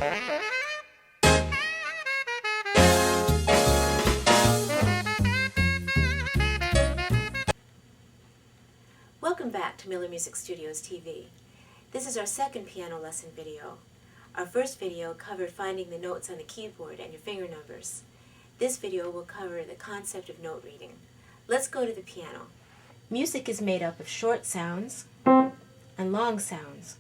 Welcome back to Miller Music Studios TV. This is our second piano lesson video. Our first video covered finding the notes on the keyboard and your finger numbers. This video will cover the concept of note reading. Let's go to the piano. Music is made up of short sounds and long sounds.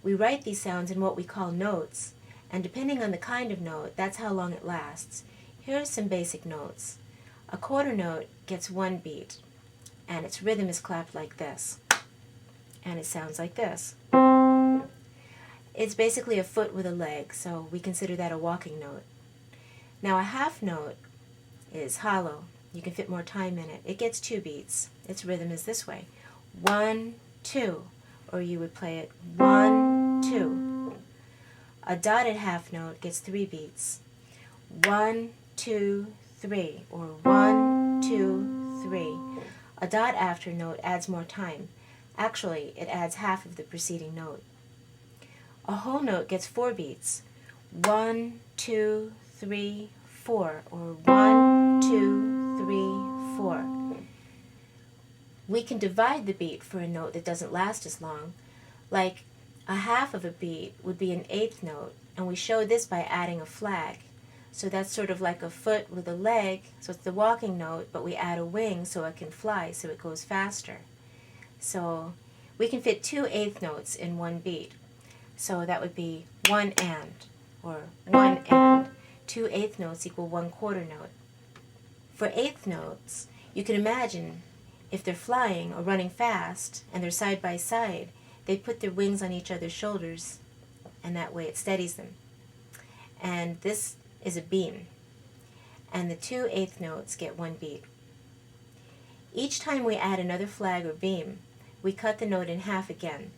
We write these sounds in what we call notes, and depending on the kind of note, that's how long it lasts. Here are some basic notes. A quarter note gets one beat, and its rhythm is clapped like this, and it sounds like this. It's basically a foot with a leg, so we consider that a walking note. Now a half note is hollow. You can fit more time in it. It gets 2 beats. Its rhythm is this way. 1, 2, or you would play it 1, 2. A dotted half note gets 3 beats. 1, 2, 3, or 1, 2, 3. A dot after note adds more time. Actually, it adds half of the preceding note. A whole note gets 4 beats. 1, 2, 3, 4, or 1, 2, 3, 4. We can divide the beat for a note that doesn't last as long. Like a half of a beat would be an eighth note, and we show this by adding a flag. So that's sort of like a foot with a leg, so it's the walking note, but we add a wing so it can fly, so it goes faster. So we can fit 2 eighth notes in one beat. So that would be 1 and, or 1 and. 2 eighth notes equal 1 quarter note. For eighth notes, you can imagine if they're flying or running fast and they're side by side, they put their wings on each other's shoulders, and that way it steadies them. And this is a beam, and the 2 eighth notes get 1 beat. Each time we add another flag or beam, we cut the note in half again,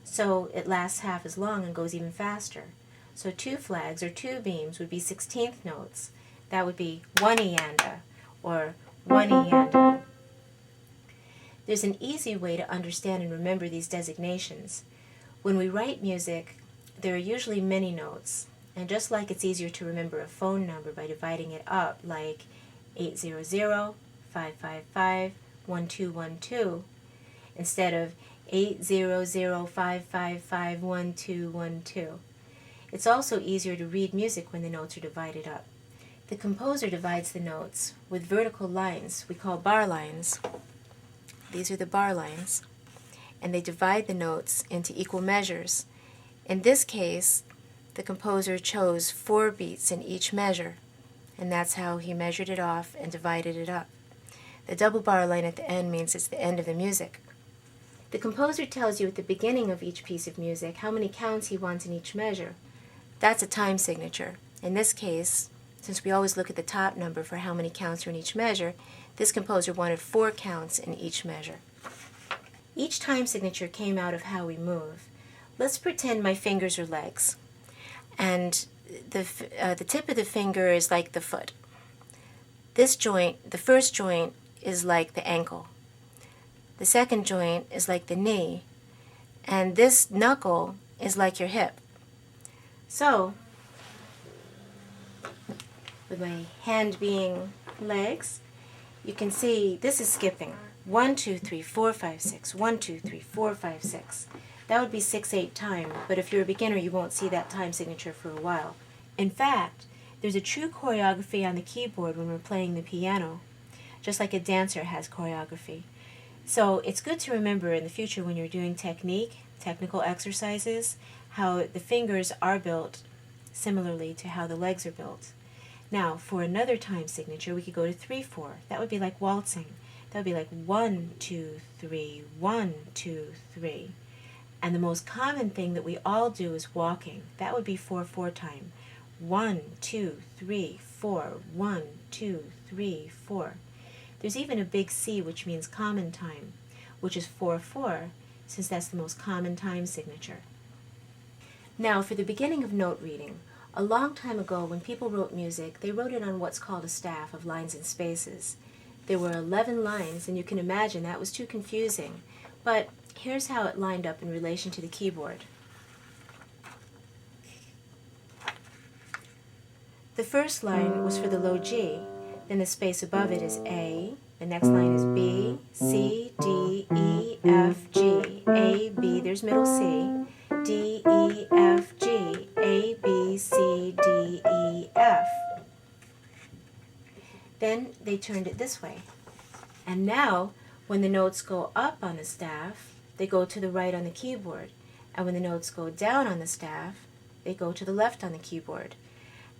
so it lasts half as long and goes even faster. So 2 flags or 2 beams would be 16th notes. That would be 1 ianda, or 1 ianda. There's an easy way to understand and remember these designations. When we write music, there are usually many notes. And just like it's easier to remember a phone number by dividing it up, like 800-555-1212, instead of 800-555-1212. It's also easier to read music when the notes are divided up. The composer divides the notes with vertical lines we call bar lines. These are the bar lines. And they divide the notes into equal measures. In this case, the composer chose 4 beats in each measure, and that's how he measured it off and divided it up. The double bar line at the end means it's the end of the music. The composer tells you at the beginning of each piece of music how many counts he wants in each measure. That's a time signature. In this case, since we always look at the top number for how many counts are in each measure, this composer wanted 4 counts in each measure. Each time signature came out of how we move. Let's pretend my fingers are legs, and the tip of the finger is like the foot. This joint, the first joint, is like the ankle. The second joint is like the knee, and this knuckle is like your hip. So, with my hand being legs, you can see this is skipping. 1, 2, 3, 4, 5, 6. 1, 2, 3, 4, 5, 6. That would be 6/8 time, but if you're a beginner, you won't see that time signature for a while. In fact, there's a true choreography on the keyboard when we're playing the piano, just like a dancer has choreography. So it's good to remember in the future when you're doing technical exercises, how the fingers are built similarly to how the legs are built. Now, for another time signature, we could go to 3/4. That would be like waltzing. That would be like 1, 2, 3, 1, 2, 3. And the most common thing that we all do is walking. That would be 4/4 time. 1, 2, 3, 4. 1, 2, 3, 4. There's even a big C, which means common time, which is 4/4, since that's the most common time signature. Now, for the beginning of note reading, a long time ago when people wrote music, they wrote it on what's called a staff of lines and spaces. There were 11 lines, and you can imagine that was too confusing. But here's how it lined up in relation to the keyboard. The first line was for the low G, then the space above it is A, the next line is B, C, D, E, F, G, A, B, there's middle C, D, E, F, G, A, B, C, D, E, F. Then they turned it this way. And now, when the notes go up on the staff, they go to the right on the keyboard. And when the notes go down on the staff, they go to the left on the keyboard.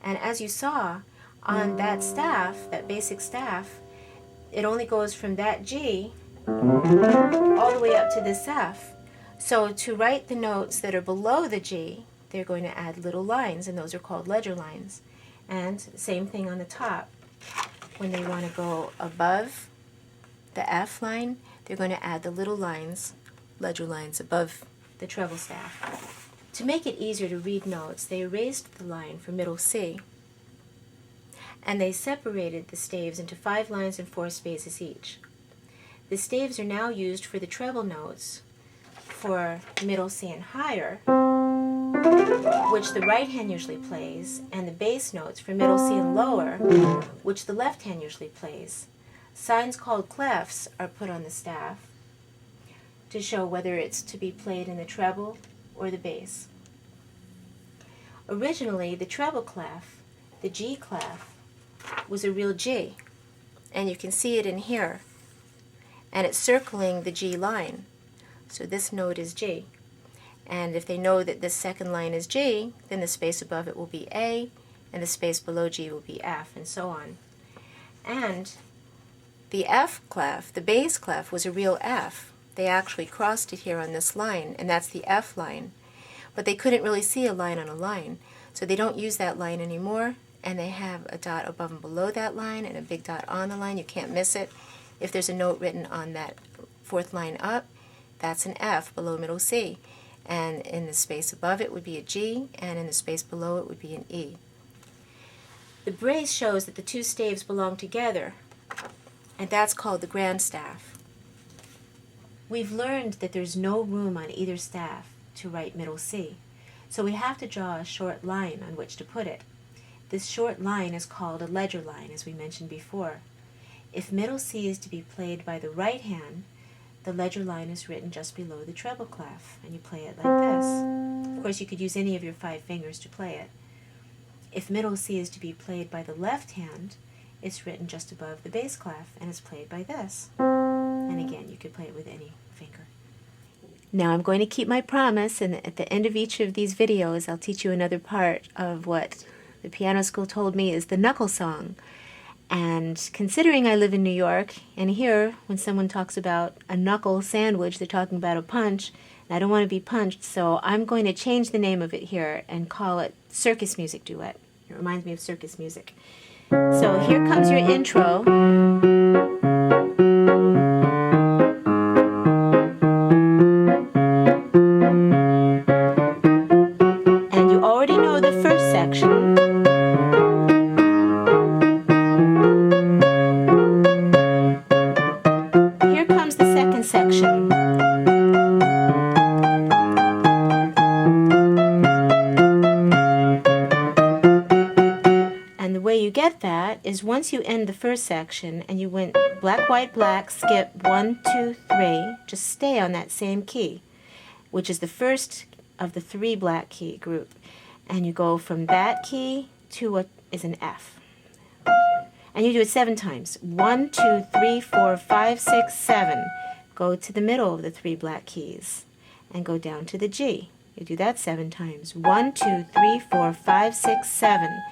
And as you saw, on that staff, that basic staff, it only goes from that G all the way up to this F. So to write the notes that are below the G, they're going to add little lines, and those are called ledger lines. And same thing on the top. When they want to go above the F line, they're going to add the little lines, ledger lines, above the treble staff. To make it easier to read notes, they erased the line for middle C, and they separated the staves into 5 lines and 4 spaces each. The staves are now used for the treble notes for middle C and higher, which the right hand usually plays, and the bass notes for middle C and lower, which the left hand usually plays. Signs called clefs are put on the staff to show whether it's to be played in the treble or the bass. Originally, the treble clef, the G clef, was a real G, and you can see it in here, and it's circling the G line. So this note is G, and if they know that this second line is G, then the space above it will be A, and the space below G will be F, and so on. And the F clef, the bass clef, was a real F. They actually crossed it here on this line, and that's the F line. But they couldn't really see a line on a line, so they don't use that line anymore, and they have a dot above and below that line and a big dot on the line. You can't miss it. If there's a note written on that 4th line up, that's an F below middle C, and in the space above it would be a G, and in the space below it would be an E. The brace shows that the 2 staves belong together, and that's called the grand staff. We've learned that there's no room on either staff to write middle C, so we have to draw a short line on which to put it. This short line is called a ledger line, as we mentioned before. If middle C is to be played by the right hand, the ledger line is written just below the treble clef, and you play it like this. Of course, you could use any of your 5 fingers to play it. If middle C is to be played by the left hand, it's written just above the bass clef, and it's played by this. And again, you could play it with any finger. Now I'm going to keep my promise, and at the end of each of these videos, I'll teach you another part of what the piano school told me is the knuckle song. And considering I live in New York, and here, when someone talks about a knuckle sandwich, they're talking about a punch, and I don't want to be punched, so I'm going to change the name of it here and call it Circus Music Duet. It reminds me of circus music. So here comes your intro. And you already know the first section. Here comes the second section. And the way you get that is once you end the first section and you went black, white, black, skip 1, 2, 3, just stay on that same key, which is the first of the 3 black key group. And you go from that key to what is an F. And you do it 7 times. 1, 2, 3, 4, 5, 6, 7. Go to the middle of the 3 black keys and go down to the G. You do that 7 times. 1, 2, 3, 4, 5, 6, 7.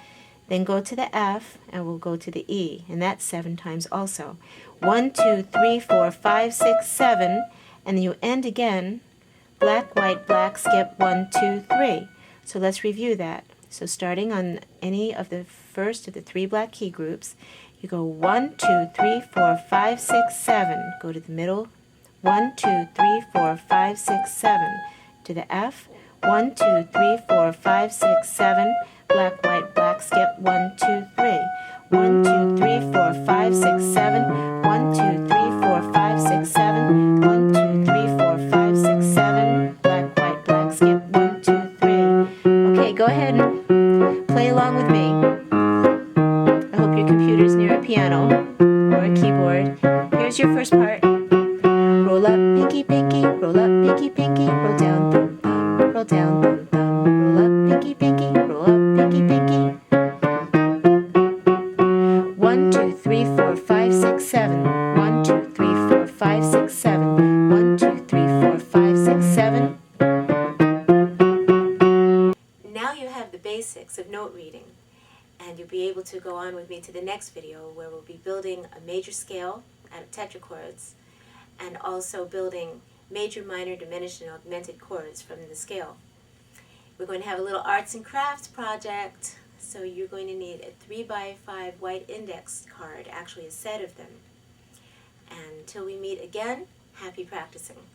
Then go to the F, and we'll go to the E, and that's 7 times also. 1, 2, 3, 4, 5, 6, 7, and then you end again, black, white, black, skip 1, 2, 3. So let's review that. So starting on any of the first of the 3 black key groups, you go 1, 2, 3, 4, 5, 6, 7. Go to the middle, 1, 2, 3, 4, 5, 6, 7. To the F, 1, 2, 3, 4, 5, 6, 7. Black, white, black, skip 1, 2, 3. 1, 2, 3, 4, 5, 6, 7. 1, 2, 3, 4, 5, 6, 7. 1, 2, 3, 4, 5, 6, 7. Black, white, black, skip 1, 2, 3. Okay, go ahead and play along with me. pinky, roll down, thumb, thumb, roll down, thumb, thumb, roll up, pinky, pinky, roll up, pinky, pinky. 1, 2, 3, 4, 5, 6, 7. 1, 2, 3, 4, 5, 6, 7. 1, 2, 3, 4, 5, 6, 7. Now you have the basics of note reading, and you'll be able to go on with me to the next video where we'll be building a major scale out of tetrachords and also building major, minor, diminished, and augmented chords from the scale. We're going to have a little arts and crafts project, so you're going to need a 3x5 white index card, actually a set of them. And until we meet again, happy practicing.